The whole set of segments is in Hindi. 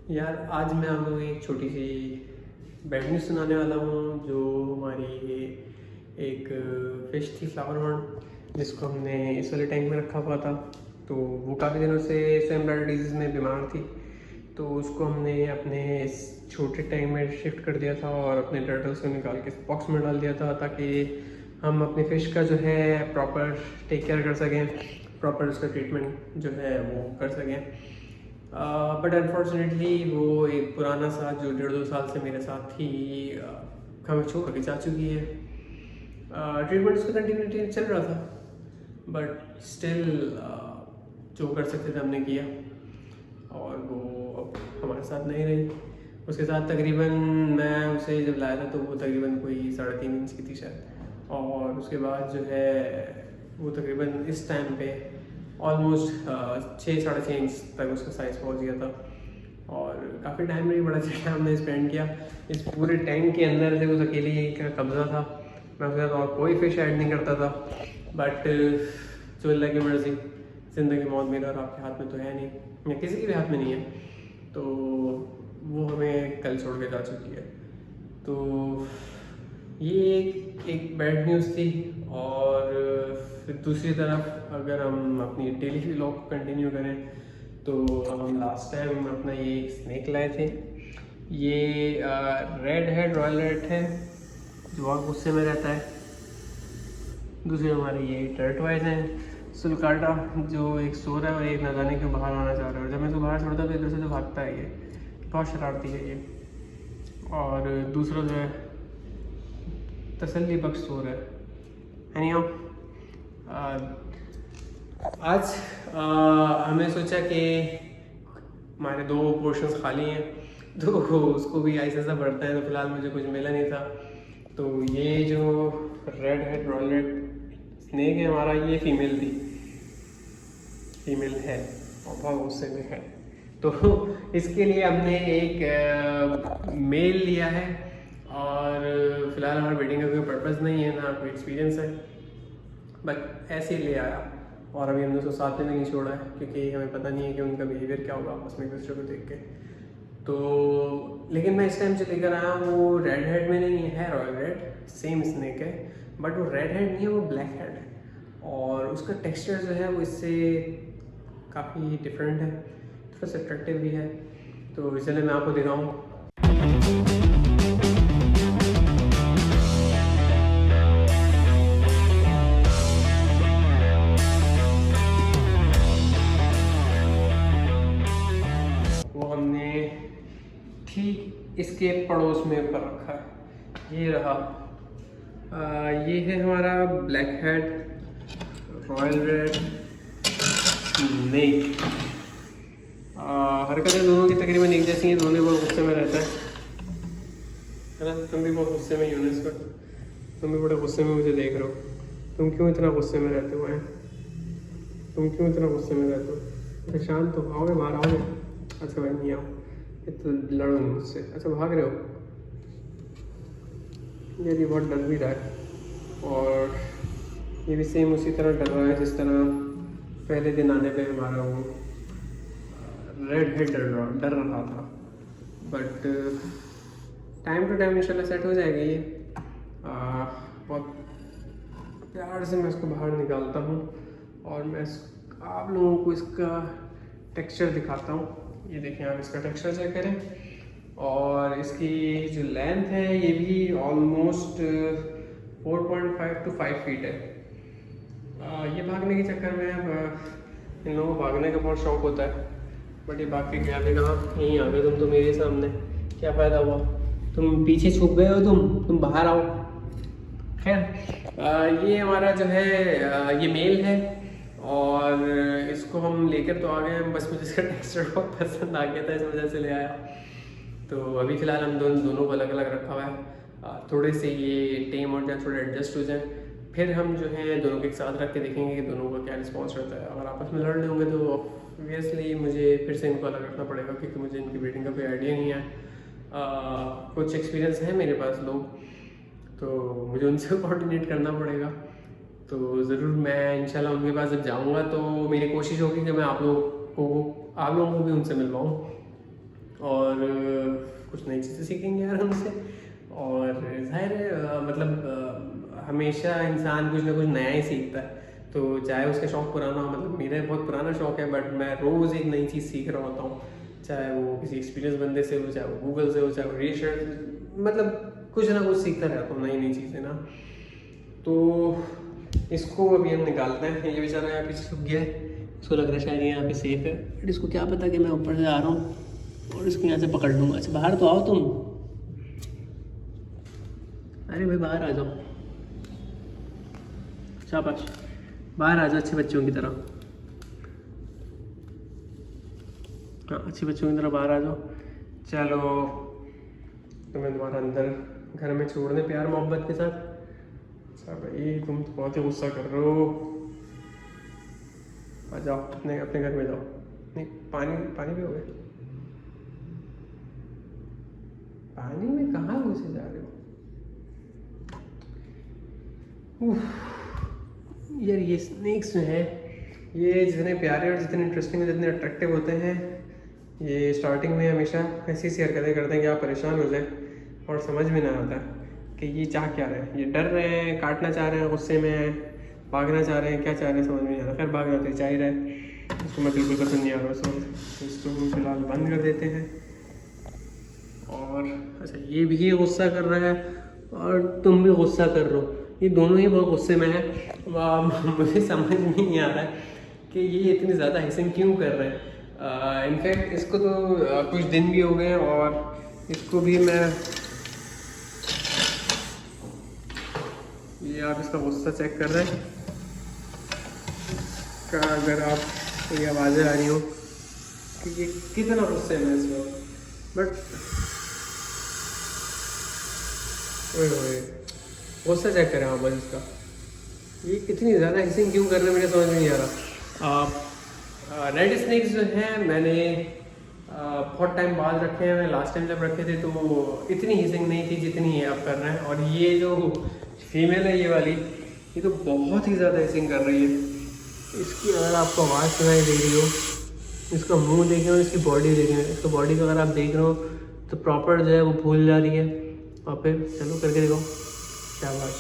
यार आज मैं आप लोगों को एक छोटी सी बैड न्यूज़ सुनाने वाला हूँ। जो हमारी एक फिश थी फ्लावर हॉर्न, जिसको हमने इस वाले टैंक में रखा हुआ था। तो वो काफ़ी दिनों से स्विम ब्लैडर डिजीज़ में बीमार थी। तो उसको हमने अपने इस छोटे टैंक में शिफ्ट कर दिया था और अपने टर्टल्स को निकाल के बॉक्स में डाल दिया था, ताकि हम अपनी फ़िश का जो है प्रॉपर टेक केयर कर सकें, प्रॉपर उसका ट्रीटमेंट जो है वो कर सकें। बट अनफॉर्चुनेटली वो एक पुराना सा जो 1.5-2 साल से मेरे साथ थी, हमें छोड़ के जा चुकी है। ट्रीटमेंट उसका कंटिन्यूटी चल रहा था, बट स्टिल जो कर सकते थे हमने किया, और वो अब हमारे साथ नहीं रही। उसके साथ तकरीबन मैं उसे जब लाया था तो वो तकरीबन कोई 3.5 इंच की थी शायद, और उसके बाद जो है वो तकरीबन इस टाइम पे ऑलमोस्ट 6-6.5 इंच तक उसका साइज़ पहुंच गया था। और काफ़ी टाइम नहीं, बड़ा अच्छा हमने स्पेंड किया। इस पूरे टैंक के अंदर से उस अकेले का कब्ज़ा था। मैं उसके साथ और कोई फिश ऐड नहीं करता था, बट जो अल्लाह की मर्ज़ी, ज़िंदगी मौत मेरा और आपके हाथ में तो है नहीं, या किसी के भी हाथ में नहीं है। तो वो हमें कल छोड़ के जा चुकी है। तो ये एक बैड न्यूज़ थी। और फिर दूसरी तरफ अगर हम अपनी डेली व्लॉग को कंटिन्यू करें, तो हम लास्ट टाइम अपना ये स्नेक लाए थे। ये रेड हेड रॉयल रेड है, जो बहुत गुस्से में रहता है। दूसरे हमारे ये टर्टवाइज हैं, सुलकाटा, जो एक सो रहा है और एक न जाने क्यों बाहर आना चाह रहा है। और जब मैं इसको बाहर छोड़ता हूँ तो इधर से जो भागता है, ये बहुत शरारती है ये। और दूसरा जो है तसल्ली बख्श सो रहा है। एनीहाउ, आज हमने सोचा कि हमारे 2 पोर्शंस खाली हैं, तो उसको भी ऐसा ऐसा बढ़ता है। तो फिलहाल मुझे कुछ मिला नहीं था। तो ये जो red head royal red snake है हमारा, ये फीमेल है और बहुत गुस्से में है। तो इसके लिए हमने एक मेल लिया है, और फिलहाल हमारे वेडिंग का कोई पर्पज़ नहीं है, ना कोई एक्सपीरियंस है, बट ऐसे ही ले आया। और अभी हमने उसको साथ में भी नहीं छोड़ा है, क्योंकि हमें पता नहीं है कि उनका बिहेवियर क्या होगा आपस में एक दूसरे को देख के। तो लेकिन मैं इस टाइम से लेकर आया हूँ, वो रेड हेड में नहीं है, रॉयल रेड सेम स्नेक है, बट वो रेड हेड नहीं है, वो ब्लैक हेड है। और उसका टेक्सचर जो है वो इससे काफ़ी डिफरेंट है, थोड़ा सा अट्रैक्टिव भी है। तो इसलिए मैं आपको दिखाऊँ। वो हमने ठीक इसके पड़ोस में ऊपर रखा है, ये रहा। ये है हमारा black head royal red snake. हरकतें दोनों की तकरीबन एक जैसी हैं, दोनों बहुत गुस्से में रहता है ना। तुम भी बहुत गुस्से में यूनिस पर, तुम भी बड़े गुस्से में मुझे देख रहे हो। तुम क्यों इतना गुस्से में रहते हो? हैं तुम क्यों इतना गुस्से में रहते हो? अच्छा शांत हो, आओगे बाहर आओगे? अच्छा भाई नहीं आओ, तो लड़ो नहीं मुझसे। अच्छा भाग रहे हो? ये भी बहुत डर भी रहा है, और ये भी सेम उसी तरह डर रहा है जिस तरह पहले दिन आने पे हमारा वो रेड हेड डर रहा था। बट टाइम टू टाइम इंशाल्लाह सेट हो जाएगा ये। बहुत प्यार से मैं इसको बाहर निकालता हूँ, और मैं आप लोगों को इसका टेक्सचर दिखाता हूँ। ये देखें, आप इसका टेक्सचर चेक करें। और इसकी जो लेंथ है ये भी ऑलमोस्ट 4.5 to 5 फीट है। ये भागने के चक्कर में इन लोगों को भागने का बहुत शौक होता है, बट ये भाग के गया भी कहाँ, यहीं आ गए तुम तो मेरे सामने। क्या फ़ायदा हुआ, तुम पीछे छुप गए हो, तुम बाहर आओ। खैर, ये हमारा जो है ये मेल है, और इसको हम लेकर तो आ गए हैं, बस मुझे इसका टेक्सचर बहुत पसंद आ गया था, इस वजह से ले आया। तो अभी फ़िलहाल हम दोनों को अलग अलग रखा हुआ है। थोड़े से ये टेम हो जाए, थोड़े एडजस्ट हो जाए, फिर हम जो है दोनों को एक साथ रख के देखेंगे कि दोनों का क्या रिस्पॉन्स रहता है। अगर आपस में लड़ रहे होंगे तो ऑब्वियसली मुझे फिर से इनको अलग रखना पड़ेगा, क्योंकि मुझे इनकी ब्रीडिंग का कोई आइडिया नहीं है। कुछ एक्सपीरियंस है मेरे पास लोग, तो मुझे उनसे कोऑर्डिनेट करना पड़ेगा। तो ज़रूर मैं इंशाल्लाह उनके पास जब जाऊंगा तो मेरी कोशिश होगी कि मैं आप लोगों को भी उनसे मिलवाऊँ। और कुछ नई चीज़ें सीखेंगे यार हमसे। और जाहिर है मतलब हमेशा इंसान कुछ ना कुछ नया ही सीखता है, तो चाहे उसका शौक़ पुराना हो, मतलब मेरा बहुत पुराना शौक़ है, बट मैं रोज़ एक नई चीज़ सीख रहा होता हूँ, चाहे वो किसी एक्सपीरियंस बंदे से हो, चाहे वो गूगल से हो, चाहे वो रिसर्च, मतलब कुछ ना कुछ सीखता रहता हूँ, नई नई चीज़ें ना। तो इसको अभी हम निकालते हैं, ये बेचारा यहाँ पीछे छुप गया है, इसको लग रहा है शायद यहाँ पे सेफ है, बट इसको क्या पता कि मैं ऊपर से आ रहा हूँ और इसको यहाँ से पकड़ लूँगा। अच्छा बाहर तो आओ तुम, अरे भाई बाहर आ जाओ, शाबाश बाहर आ जाओ अच्छे बच्चों की तरह। हाँ अच्छे बच्चों की तरह बाहर आ जाओ। चलो तो मैं तुम्हारा अंदर घर में छोड़ने प्यार मोहब्बत के साथ। अच्छा भाई तुम तो बहुत ही गुस्सा कर रहे हो, आ जाओ अपने अपने घर में जाओ। नहीं पानी पानी भी हो गए, पानी में कहाँ घुसे जा रहे हो? यार ये स्नेक्स जो हैं ये जितने प्यारे और जितने इंटरेस्टिंग जितने अट्रैक्टिव होते हैं, ये स्टार्टिंग में हमेशा ऐसी सी हरकतें करते हैं कि आप परेशान हो जाए और समझ में ना आता कि ये चाह क्या रहे हैं। ये डर रहे हैं, काटना चाह रहे हैं, गुस्से में हैं, भागना चाह रहे हैं, क्या चाह रहे हैं समझ में नहीं आ रहा। खैर भागना तो चाह ही रहा है, इसको मैं बिल्कुल पसंद नहीं आ रहा। तो इसको हम फिलहाल बंद कर देते हैं। और अच्छा ये भी गुस्सा कर रहा है और तुम भी गुस्सा कर रहे हो, ये दोनों ही बहुत गुस्से में हैं। मुझे समझ नहीं आ रहा है कि ये इतनी ज़्यादा हिसिंग क्यों कर रहे हैं। इनफैक्ट इसको तो कुछ दिन भी हो गए और इसको भी मैं, ये आप इसका गुस्सा चेक कर रहे हैं का, अगर आप कोई आवाज़ें आ रही हो कि ये कितना गुस्से में इस वक्त, बट ओए गुस्सा चेक करें आप बस इसका, ये कितनी ज़्यादा हिसिंग क्यों कर रहे हैं मुझे समझ में नहीं आ रहा। रेड स्नेक्स जो हैं मैंने बहुत टाइम बाद रखे हैं, मैं लास्ट टाइम जब रखे थे तो इतनी हिसिंग नहीं थी जितनी ये आप कर रहे हैं। और ये जो फीमेल है ये वाली, ये तो बहुत ही ज़्यादा हिसिंग कर रही है। इसकी अगर आपको आवाज़ सुनाई दे रही हो, इसका मुंह देखें और इसकी बॉडी देखें, इसका बॉडी को अगर आप देख रहे हो तो प्रॉपर जो है वो फूल जा रही है। और फिर चलो करके देखो, क्या बात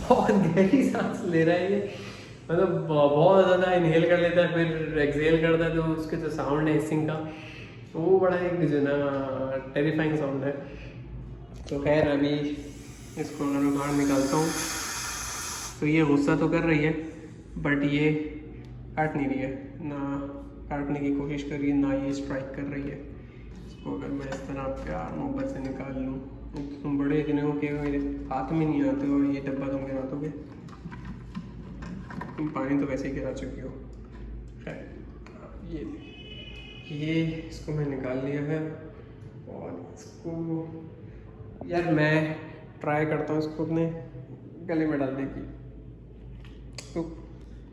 बहुत गहरी सांस ले रहा है ये, मतलब बहुत ज़्यादा इनहेल कर लेता है फिर एक्सहेल करता है, तो उसके जो साउंड है हिसिंग का वो बड़ा एक जो ना टेरिफाइंग साउंड है। तो खैर अभी इसको अगर मैं बाहर निकालता हूँ तो ये गुस्सा तो कर रही है बट ये काट नहीं रही है, ना काटने की कोशिश कर रही है ना ये स्ट्राइक कर रही है। इसको अगर मैं इस तरह प्यार मोहब्बत से निकाल लूँ, तुम बड़े इतने हो कि मेरे हाथ में नहीं आते और ये डब्बा तुम गिरा दोगे, तुम पानी तो वैसे ही गिरा चुकी हो। खैर ये इसको मैं निकाल लिया है और इसको यार मैं ट्राई करता हूँ इसको अपने गले में डालने की। तो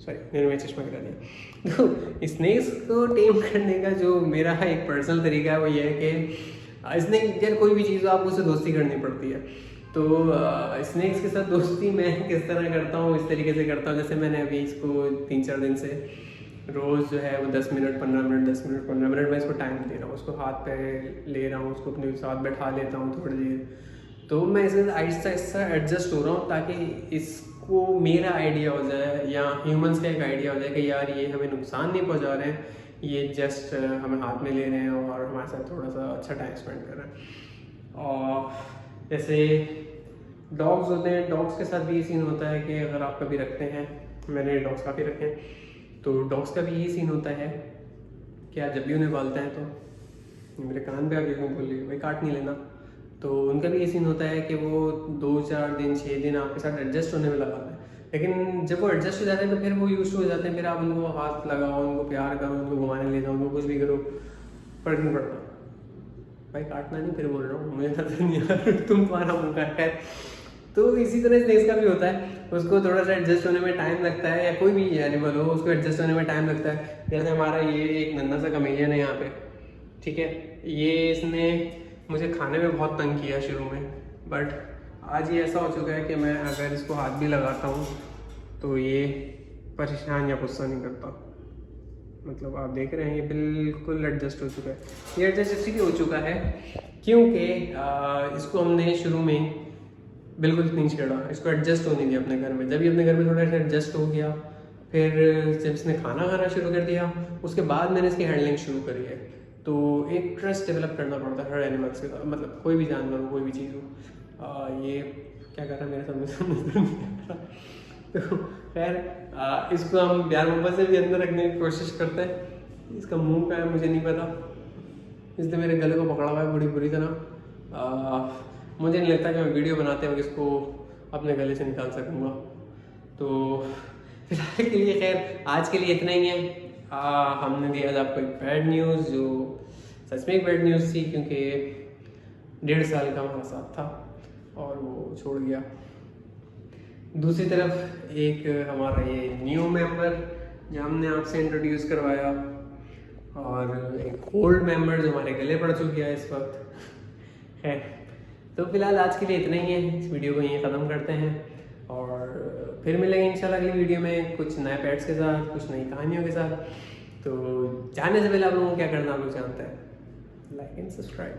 सॉरी मैंने चश्मा गिरा दिया। तो स्नेक्स को टेम करने का जो मेरा एक पर्सनल तरीका है वो ये है कि स्नेक यार कोई भी चीज़ हो आपको उससे दोस्ती करनी पड़ती है। तो स्नेक्स के साथ दोस्ती मैं किस तरह करता हूँ, इस तरीके से करता हूँ जैसे मैंने अभी इसको 3-4 दिन से रोज़ जो है वो 10 मिनट 15 मिनट 10 मिनट 15 मिनट मैं इसको टाइम दे रहा हूँ, उसको हाथ पे ले रहा हूँ, उसको अपने साथ बैठा लेता हूँ थोड़ी देर। तो मैं इससे आहिस्ता आहिस्ता एडजस्ट हो रहा हूँ ताकि इसको मेरा आइडिया हो जाए या ह्यूमंस का एक आइडिया हो जाए कि यार ये हमें नुकसान नहीं पहुँचा रहे हैं, ये जस्ट हमें हाथ में ले रहे हैं और हमारे साथ थोड़ा सा अच्छा टाइम स्पेंड कर रहे हैं। और जैसे डॉग्स होते हैं, डॉग्स के साथ भी ये सीन होता है कि अगर आप कभी रखते हैं, मैंने डॉग्स काफ़ी रखे हैं, तो डॉग्स का भी यही सीन होता है कि आप जब भी उन्हें पालते हैं तो मेरे कान पे आके क्यों बोल रही है भाई काट नहीं लेना, तो उनका भी ये सीन होता है कि वो 2-4 दिन 6 दिन आपके साथ एडजस्ट होने में लगाते हैं, लेकिन जब वो एडजस्ट हो जाते हैं तो फिर वो यूज हो जाते हैं, फिर आप उनको हाथ लगाओ, उनको प्यार करो, उनको घुमाने ले जाओ, उनको कुछ भी करो, फर्क नहीं पड़ता। भाई काटना नहीं, फिर बोल रहा हूँ मुझे नजर नहीं आ रहा तुम तुम्हारा मुँह काटा है। तो इसी तरह स्नेक्स का भी होता है, उसको थोड़ा सा एडजस्ट होने में टाइम लगता है, या कोई भी एनिमल हो उसको एडजस्ट होने में टाइम लगता है। जैसे हमारा ये एक नन्हा सा कमेलियन है यहाँ पे, ठीक है, ये इसने मुझे खाने में बहुत तंग किया शुरू में, बट आज ये ऐसा हो चुका है कि मैं अगर इसको हाथ भी लगाता हूँ तो ये परेशान या गुस्सा नहीं करता। मतलब आप देख रहे हैं ये बिल्कुल एडजस्ट हो चुका है। ये एडजस्ट इसलिए हो चुका है क्योंकि इसको हमने शुरू में बिल्कुल नहीं छेड़ा, इसको एडजस्ट होने दिया अपने घर में। जब ये अपने घर में थोड़ा सा एडजस्ट हो गया, फिर जब इसने खाना खाना शुरू कर दिया, उसके बाद मैंने इसकी हैंडलिंग शुरू करी है। तो एक ट्रस्ट डेवलप करना पड़ता है हर एनिमल्स के साथ, मतलब कोई भी जानवर हो, कोई भी चीज़ हो। ये क्या कर रहा है मेरे सामने समझ नहीं आ रहा। तो खैर इसको हम प्यार मोहब्बत से भी अंदर रखने की कोशिश करते हैं। इसका मुंह का है मुझे नहीं पता, इसने मेरे गले को पकड़ा हुआ है बड़ी बुरी तरह। मुझे नहीं लगता कि मैं वीडियो बनाते वक्त इसको अपने गले से निकाल सकूँगा। तो फिलहाल के लिए खैर आज के लिए इतना ही है। हमने दिया था आपको एक बैड न्यूज़, जो सच में एक बैड न्यूज़ थी, क्योंकि 1.5 साल का हमारा साथ था और वो छोड़ गया। दूसरी तरफ एक हमारा ये न्यू मेंबर जो हमने आपसे इंट्रोड्यूस करवाया, और एक ओल्ड मेंबर जो हमारे गले पड़ चुकी है इस वक्त है। तो फिलहाल आज के लिए इतना ही है, इस वीडियो को यहीं ख़त्म करते हैं और फिर मिलेंगे इंशाल्लाह अगली वीडियो में कुछ नए पेट्स के साथ, कुछ नई कहानियों के साथ। तो जाने से पहले आप लोगों को क्या करना आप लोग जानते हैं, लाइक एंड सब्सक्राइब।